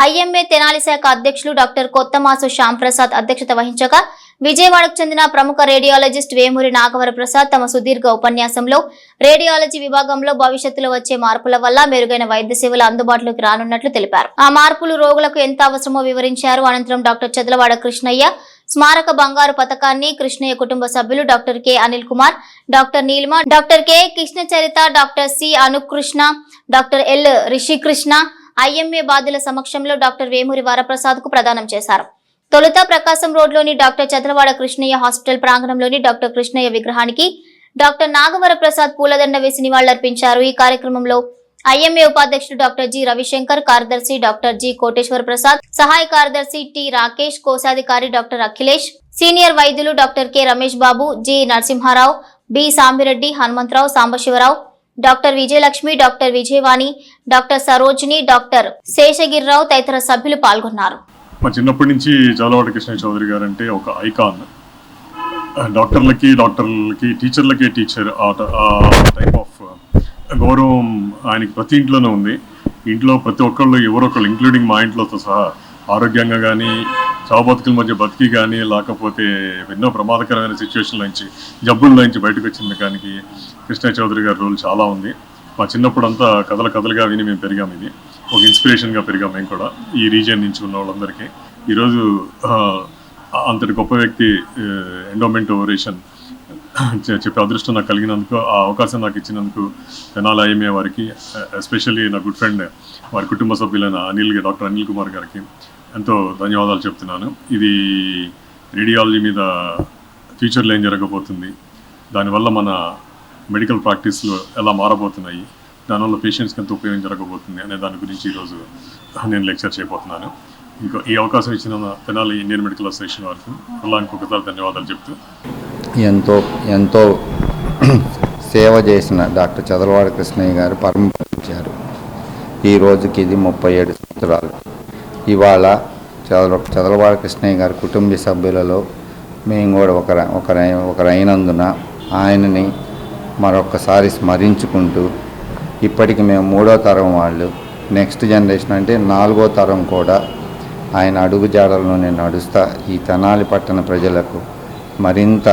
ఐఎంఏ తెనాలి శాఖ అధ్యక్షులు డాక్టర్ కొత్తమాసు శ్యామ్ ప్రసాద్ అధ్యక్షత వహించగా విజయవాడకు చెందిన ప్రముఖ రేడియాలజిస్ట్ వేమూరి నాగవర ప్రసాద్ తమ సుదీర్ఘ ఉపన్యాసంలో రేడియాలజీ విభాగంలో భవిష్యత్తులో వచ్చే మార్పుల వల్ల మెరుగైన వైద్య సేవలు అందుబాటులోకి రానున్నట్లు తెలిపారు. ఆ మార్పులు రోగులకు ఎంత అవసరమో వివరించారు. అనంతరం డాక్టర్ చదలవాడ కృష్ణయ్య స్మారక బంగారు పథకాన్ని కృష్ణయ్య కుటుంబ సభ్యులు doctor K Anil Kumar, doctor Neelima, doctor K Krishnacharita, doctor C Anukrishna, doctor L Rishikrishna IMA బాధ్యుల సమక్షంలో డాక్టర్ వేమూరి వరప్రసాద్ కు ప్రదానం చేశారు. తొలుత ప్రకాశం రోడ్లోని డాక్టర్ చదలవాడ కృష్ణయ్య హాస్పిటల్ ప్రాంగణంలోని డాక్టర్ కృష్ణయ్య విగ్రహానికి డాక్టర్ నాగవర ప్రసాద్ పూలదండ వేసి నివాళులర్పించారు. ఈ కార్యక్రమంలో ఐఎంఏ ఉపాధ్యక్షుడు డాక్టర్ జి రవిశంకర్, కార్యదర్శి డాక్టర్ జి కోటేశ్వర ప్రసాద్, సహాయ కార్యదర్శి టి రాకేష్, కోశాధికారి డాక్టర్ అఖిలేష్, సీనియర్ వైద్యులు doctor K Ramesh Babu, G Narasimharao, B Sambireddy, Hanumantharao, Sambasivarao, doctor Vijayalakshmi, doctor Vijayavani, doctor Sarojini, doctor Seshagirirao తదితర సభ్యులు పాల్గొన్నారు. మా చిన్నప్పటి నుంచి చదలవాడ కృష్ణయ్య చౌదరి గారు అంటే ఒక ఐకాన్. డాక్టర్లకి టీచర్లకి టీచర్ ఆ టైప్ ఆఫ్ గౌరవం ఆయనకి ప్రతి ఇంట్లోనే ఉంది. ఇంట్లో ప్రతి ఒక్కళ్ళు ఎవరొకళ్ళు ఇంక్లూడింగ్ మా ఇంట్లోతో సహా ఆరోగ్యంగా కానీ చావుబతుకుల మధ్య బతికి కానీ లేకపోతే ఎన్నో ప్రమాదకరమైన సిచ్యువేషన్ల నుంచి జబ్బుల నుంచి బయటకు వచ్చిన దానికి కృష్ణయ్య చౌదరి గారి రోల్ చాలా ఉంది. మా చిన్నప్పుడు అంతా కథలుగా విని మేము పెరిగాము. ఇది ఒక ఇన్స్పిరేషన్గా పెరిగాం మేము కూడా ఈ రీజియన్ నుంచి ఉన్న వాళ్ళందరికీ. ఈరోజు అంతటి గొప్ప వ్యక్తి ఎండోమెంట్ ఓవరేషన్ చెప్పే అదృష్టం నాకు కలిగినందుకు, ఆ అవకాశం నాకు ఇచ్చినందుకు తెనాలి ఐఎంఏ వారికి, ఎస్పెషల్లీ నా గుడ్ ఫ్రెండ్ వారి కుటుంబ సభ్యులైన డాక్టర్ అనిల్ కుమార్ గారికి ఎంతో ధన్యవాదాలు చెప్తున్నాను. ఇది రేడియాలజీ మీద ఫ్యూచర్లో ఏం జరగబోతుంది, దానివల్ల మన మెడికల్ ప్రాక్టీస్లో ఎలా మారబోతున్నాయి, దానివల్ల పేషెంట్స్కి ఎంత ఉపయోగం జరగబోతుంది అనే దాని గురించి ఈరోజు నేను లెక్చర్ చేయబోతున్నాను. ఈ అవకాశం ఇచ్చిన తెనాలి ఇండియన్ మెడికల్ అసోసియేషన్ వారికి అలా ఇంకొకసారి ధన్యవాదాలు చెప్తూ, ఎంతో సేవ చేసిన డాక్టర్ చదలవాడ కృష్ణయ్య గారు పరమపదించారు. ఈ రోజుకి ఇది 37 సంవత్సరాలు. ఇవాళ చదలవాడ కృష్ణయ్య గారి కుటుంబ సభ్యులలో మేము కూడా ఒకరైనందున ఆయనని మరొకసారి స్మరించుకుంటూ, ఇప్పటికి మేము 3వ తరం వాళ్ళు, నెక్స్ట్ జనరేషన్ అంటే 4వ తరం కూడా ఆయన అడుగుజాడల్లోనే నడుస్తా ఈ తెనాలి పట్టణ ప్రజలకు మరింత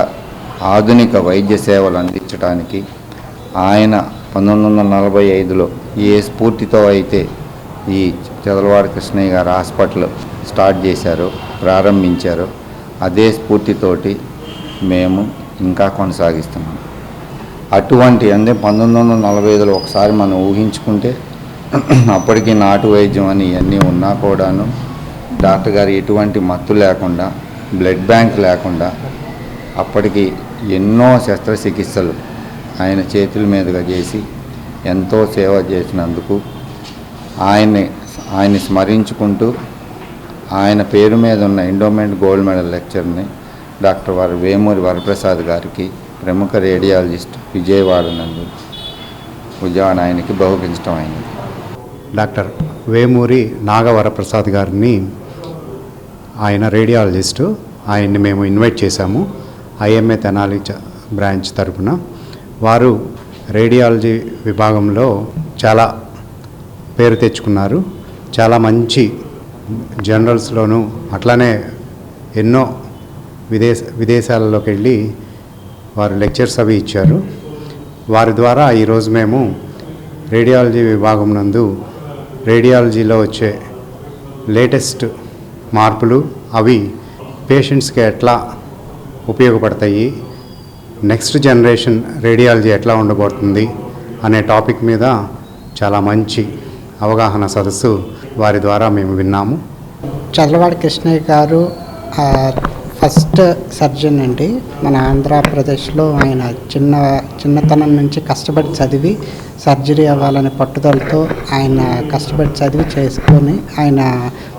ఆధునిక వైద్య సేవలు అందించడానికి ఆయన 1945లో ఏ స్ఫూర్తితో అయితే ఈ చదలవాడ కృష్ణయ్య గారు హాస్పిటల్ స్టార్ట్ చేశారో, ప్రారంభించారో, అదే స్ఫూర్తితోటి మేము ఇంకా కొనసాగిస్తున్నాం. అటువంటి అంటే 1945లో ఒకసారి మనం ఊహించుకుంటే అప్పటికి నాటు వైద్యం అని ఇవన్నీ ఉన్నా కూడాను డాక్టర్ గారు ఎటువంటి మత్తు లేకుండా, బ్లడ్ బ్యాంక్ లేకుండా అప్పటికి ఎన్నో శస్త్రచికిత్సలు ఆయన చేతుల మీదుగా చేసి ఎంతో సేవ చేసినందుకు ఆయన్ని స్మరించుకుంటూ ఆయన పేరు మీద ఉన్న ఎండోమెంట్ గోల్డ్ మెడల్ లెక్చర్ని డాక్టర్ వేమూరి వరప్రసాద్ గారికి, ప్రముఖ రేడియాలజిస్ట్ విజయవాడ ఆయనకి బహుకరించడం అయింది. డాక్టర్ వేమూరి నాగవరప్రసాద్ గారిని, ఆయన రేడియాలజిస్టు, ఆయన్ని మేము ఇన్వైట్ చేశాము ఐఎంఏ తెనాలి బ్రాంచ్ తరఫున. వారు రేడియాలజీ విభాగంలో చాలా పేరు తెచ్చుకున్నారు. చాలా మంచి జనరల్స్లోనూ అట్లానే ఎన్నో విదేశాలలోకి వెళ్ళి వారు లెక్చర్స్ అవి ఇచ్చారు. వారి ద్వారా ఈరోజు మేము రేడియాలజీ విభాగం నందు రేడియాలజీలో వచ్చే లేటెస్ట్ మార్పులు, అవి పేషెంట్స్కి ఎట్లా ఉపయోగపడతాయి, నెక్స్ట్ జనరేషన్ రేడియాలజీ ఎట్లా ఉండబోతుంది అనే టాపిక్ మీద చాలా మంచి అవగాహన సదస్సు వారి ద్వారా మేము విన్నాము. చదలవాడ కృష్ణయ్య గారు ఫస్ట్ సర్జన్ అండి. మన ఆంధ్రప్రదేశ్లో ఆయన చిన్నతనం నుంచి కష్టపడి చదివి సర్జరీ అవ్వాలనే పట్టుదలతో ఆయన కష్టపడి చదివి చేసుకొని ఆయన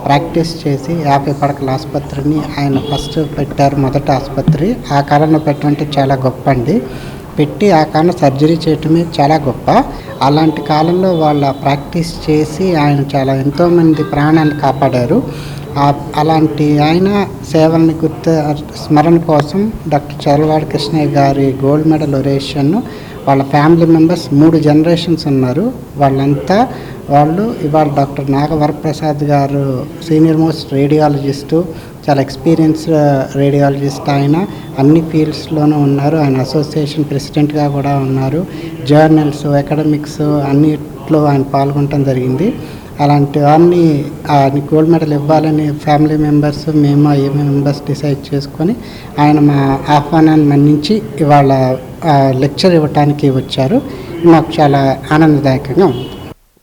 ప్రాక్టీస్ చేసి 50 పడకల ఆసుపత్రిని ఆయన ఫస్ట్ పెట్టారు, మొదటి ఆసుపత్రి. ఆ కాలంలో పెట్టమంటే చాలా గొప్ప అండి. పెట్టి ఆ కాలంలో సర్జరీ చేయటమే చాలా గొప్ప. అలాంటి కాలంలో వాళ్ళ ప్రాక్టీస్ చేసి ఆయన చాలా ఎంతోమంది ప్రాణాలు కాపాడారు. అలాంటి ఆయన సేవల్ని స్మరణ కోసం డాక్టర్ చదలవాడ కృష్ణయ్య గారి గోల్డ్ మెడల్ ఒరేషన్, వాళ్ళ ఫ్యామిలీ మెంబర్స్ 3 జనరేషన్స్ ఉన్నారు. వాళ్ళు ఇవాళ డాక్టర్ నాగవరప్రసాద్ గారు సీనియర్ మోస్ట్ రేడియాలజిస్టు, చాలా ఎక్స్పీరియన్స్డ్ రేడియాలజిస్ట్. ఆయన అన్ని ఫీల్డ్స్లోనూ ఉన్నారు. ఆయన అసోసియేషన్ ప్రెసిడెంట్గా కూడా ఉన్నారు. జర్నల్స్, అకాడమిక్స్ అన్నిట్లో ఆయన పాల్గొనడం జరిగింది. అలాంటి వారిని గోల్డ్ మెడల్ ఇవ్వాలని ఫ్యామిలీ మెంబర్స్, మేము ఐఎంఏ మెంబర్స్ డిసైడ్ చేసుకొని ఆయన మా ఆహ్వానాన్ని మన్నించి ఇవాళ లెక్చర్ ఇవ్వటానికి వచ్చారు. మాకు చాలా ఆనందదాయకంగా ఉంది.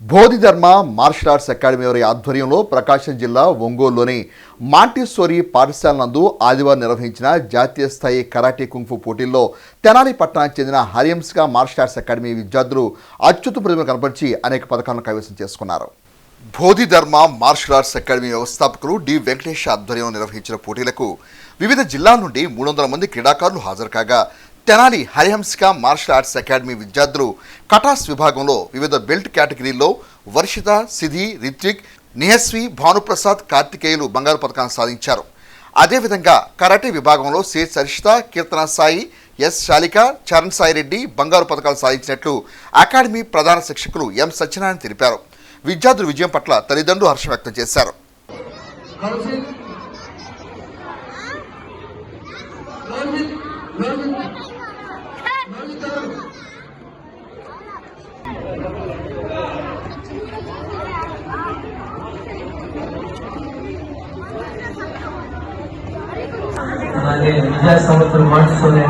బోధిధర్మ మార్షల్ ఆర్ట్స్ అకాడమీ వారి ఆధ్వర్యంలో ప్రకాశం జిల్లా ఒంగోలులోని మాంటిసోరీ పాఠశాల నందు ఆదివారం నిర్వహించిన జాతీయ స్థాయి కరాటే కుంఫు పోటీల్లో తెనాలి పట్టణానికి చెందిన హరియంస్కా మార్షల్ ఆర్ట్స్ అకాడమీ విద్యార్థులు అత్యుత్తమ ప్రతిభను కనబరిచి అనేక పథకాలను కైవసం చేసుకున్నారు. బోధిధర్మ మార్షల్ ఆర్ట్స్ అకాడమీ వ్యవస్థాపకులు డి వెంకటేష్ ఆధ్వర్యంలో నిర్వహించిన పోటీలకు వివిధ జిల్లాల నుండి 300 మంది క్రీడాకారులు హాజరు కాగా Tenali Harihamsika martial arts academy విద్యార్థులు కటాస్ విభాగంలో వివిధ బెల్ట్ కేటగిరీల్లో వర్షిత, సిద్ధి, రిత్విక్, నిహస్వి, భానుప్రసాద్, కార్తికేయులు బంగారు పథకాన్ని సాధించారు. అదేవిధంగా కరాటే విభాగంలో సి సరిషిత, కీర్తన సాయి, ఎస్ శాలిక, చరణ్ సాయి రెడ్డి బంగారు పథకాలు సాధించినట్లు అకాడమీ ప్రధాన శిక్షకులు ఎం సత్యనారాయణ తెలిపారు. విద్యార్థుల విజయం పట్ల తల్లిదండ్రులు హర్షం వ్యక్తం చేశారు. అలాగే విద్యా సంస్థలు, మాంటిసోరీ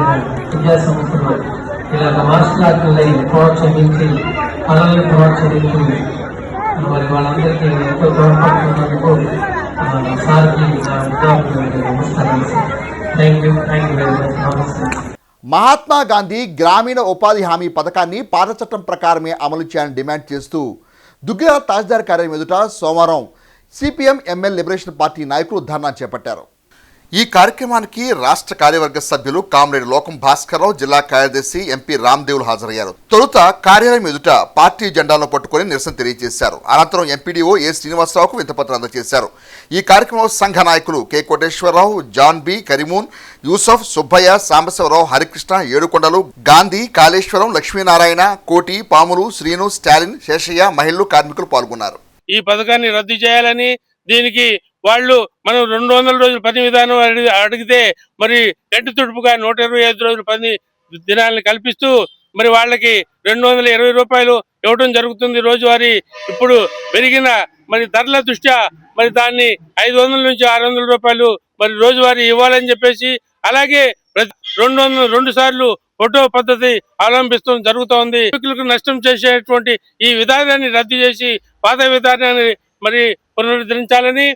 విద్యా సంస్థలు ఇలాగ మార్షల్ ఆర్ట్లని ప్రోత్సహించి మనల్ని ప్రోత్సహించి మరి వాళ్ళందరికీ ఎంతో తోడ్పడుతున్నందుకు సార్కి విద్యార్థులకు నమస్కారం. Thank you very much. నమస్తే. మహాత్మా గాంధీ గ్రామీణ ఉపాధి హామీ పథకాన్ని పాత చట్టం ప్రకారమే అమలు చేయాలని డిమాండ్ చేస్తూ దుగ్గిరాల తహసీల్దార్ కార్యాలయం ఎదుట సోమవారం సిపిఎం ఎంఎల్ లిబరేషన్ పార్టీ నాయకులు ధర్నా చేపట్టారు. ఈ కార్యక్రమానికి రాష్ట్ర కార్యవర్గ సభ్యులు కామ్రేడ్ లోకం భాస్కర్రావు, జిల్లా కార్యదర్శి ఎంపీ రామ్దేవులు హాజరయ్యారు. తొలుత కార్యాలయం ఎదుట పార్టీ జెండాలను పట్టుకుని నిరసన తెలియజేశారు. అనంతరం ఎంపీడీఓ ఏ శ్రీనివాసరావుకు వింతపత్రం అందజేశారు. ఈ కార్యక్రమంలో సంఘ నాయకులు K Koteswararao, John B, Karimoon, Yusuf, Subbaiah, Sambasivarao, Harikrishna, Edukondalu, Gandhi, Kaleshwaram, Lakshminarayana, Koti, Pamulu, Srinu, Stalin, Seshayya, మహిళలు, కార్మికులు పాల్గొన్నారు. ఈ పథకాన్ని రద్దు చేయాలని, దీనికి వాళ్ళు మనం 200 రోజుల పని విధానం అడిగితే మరి గంటి తుడుపుగా 125 రోజుల పని దినాలను కల్పిస్తూ మరి వాళ్ళకి 220 రూపాయలు ఇవ్వడం జరుగుతుంది రోజువారీ. ఇప్పుడు పెరిగిన మరి ధరల దృష్ట్యా మరి దాన్ని 500 నుంచి 600 రూపాయలు మరి రోజువారీ ఇవ్వాలని చెప్పేసి, అలాగే 2 సార్లు ఫోటో పద్ధతి అవలంబిస్తూ జరుగుతోంది. కార్మికులకు నష్టం చేసేటువంటి ఈ విధానాన్ని రద్దు చేసి పాత విధానాన్ని మరి పునరుద్ధరించాలని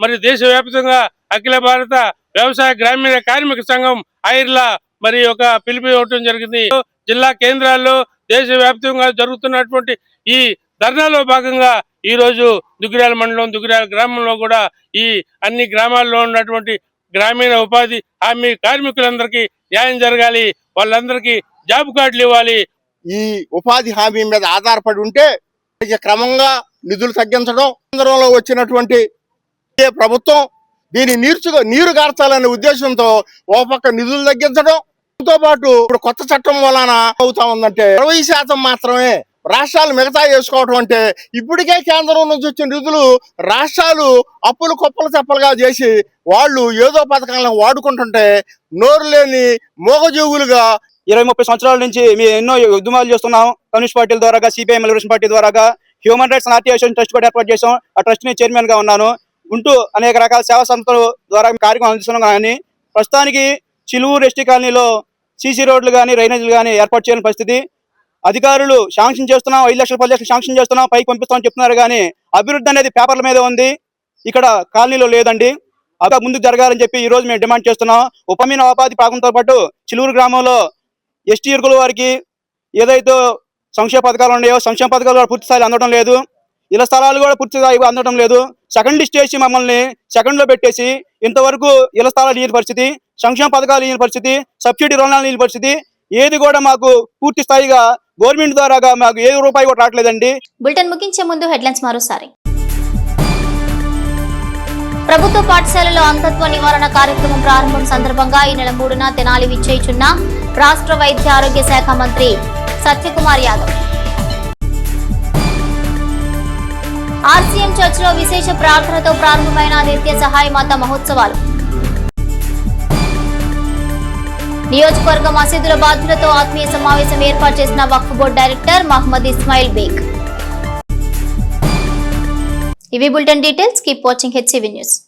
మరి దేశవ్యాప్తంగా అఖిల భారత వ్యవసాయ గ్రామీణ కార్మిక సంఘం ఐర్లా మరి ఒక పిలుపు ఇవ్వడం జరిగింది. జిల్లా కేంద్రాల్లో దేశవ్యాప్తంగా జరుగుతున్నటువంటి ఈ ధర్నాలో భాగంగా ఈ రోజు దుగ్గిరాల మండలం దుగ్గిరాల గ్రామంలో కూడా ఈ అన్ని గ్రామాల్లో ఉన్నటువంటి గ్రామీణ ఉపాధి హామీ కార్మికులందరికీ న్యాయం జరగాలి, వాళ్ళందరికీ జాబ్ కార్డులు ఇవ్వాలి. ఈ ఉపాధి హామీ మీద ఆధారపడి ఉంటే క్రమంగా నిధులు తగ్గించడం, కేంద్రంలో వచ్చినటువంటి ప్రభుత్వం దీన్ని నీరు గార్చాలనే ఉద్దేశంతో ఓ పక్క నిధులు తగ్గించడం, తో పాటు ఇప్పుడు కొత్త చట్టం వలన అవుతా ఉందంటే 20% మాత్రమే రాష్ట్రాలు మిగతా వేసుకోవటం. అంటే ఇప్పటికే కేంద్రం నుంచి వచ్చిన నిధులు రాష్ట్రాలు అప్పులు కుప్పలు తెప్పలుగా చేసి వాళ్ళు ఏదో పథకాలను వాడుకుంటుంటే నోరు లేని మోగజీవులుగా 20-30 సంవత్సరాల నుంచి మేము ఎన్నో ఉద్యమాలు చేస్తున్నాం. కమ్యూనిస్ట్ పార్టీల ద్వారా, సిపిఐఎం లిబరేషన్ పార్టీ ద్వారా హ్యూమన్ రైట్స్ ఆర్టియేషన్ ట్రస్ట్ కూడా ఏర్పాటు చేసాం. ఆ ట్రస్ట్ ని చైర్మన్ గా ఉన్నాను. ఉంటూ అనేక రకాల సేవా సంస్థల ద్వారా కార్యక్రమం అందిస్తున్నాం. కానీ ప్రస్తుతానికి చిలువూరు ఎస్టీ కాలనీలో సీసీ రోడ్లు కానీ డ్రైనేజీలు కానీ ఏర్పాటు చేయని పరిస్థితి. అధికారులు శాంక్షన్ చేస్తున్నాం, 5 లక్షలు 10 లక్షలు శాంక్షన్ చేస్తున్నాం, పైకి పంపిస్తామని చెప్తున్నారు. కానీ అభివృద్ధి అనేది పేపర్ల మీద ఉంది, ఇక్కడ కాలనీలో లేదండి. అలా ముందుకు జరగాలని చెప్పి ఈ రోజు మేము డిమాండ్ చేస్తున్నాం. ఉపాధి భాగంతో పాటు చిలువూరు గ్రామంలో ఎస్టీ వర్గుల వారికి ఏదైతే సంక్షేమ పథకాలు ఉన్నాయో సంక్షేమ పథకాలు కూడా పూర్తి స్థాయిలో అందడం లేదు. ఇళ్ల స్థలాలు కూడా పూర్తి స్థాయిగా అందడం లేదు. సెకండ్ లిస్ట్ చేసి మమ్మల్ని సెకండ్లో పెట్టేసి ఇంతవరకు ఇళ్ల స్థలాలు లేని పరిస్థితి, సంక్షేమ పథకాలు లేని పరిస్థితి, సబ్సిడీ రుణాలు లేని పరిస్థితి, ఏది కూడా మాకు పూర్తి స్థాయిగా గవర్నమెంట్ ద్వారా మాకు ఏ రూపాయి కూడా రావట్లేదండి. బులెటిన్ ముగించే ముందు హెడ్లైన్స్ మరోసారి. ప్రభుత్వ పాఠశాలలో అంధత్వ నివారణ కార్యక్రమం ప్రారంభం సందర్భంగా ఈ నెల 3న తెనాలి విచ్చేయుచున్న రాష్ట్ర వైద్య ఆరోగ్య శాఖ మంత్రి సత్యకుమార్ యాదవ్. ఆర్సీఎం చర్చిలో విశేష ప్రార్థనతో ప్రారంభమైన నిత్య సహాయమాత మహోత్సవాలు. నియోజకవర్గ మసీదుల బాధ్యులతో ఆత్మీయ సమావేశం ఏర్పాటు చేసిన వక్ఫ్ బోర్డు డైరెక్టర్ మహమ్మద్ ఇస్మాయిల్ బేగ్. ఇవి bulletin details. Keep watching HCV news.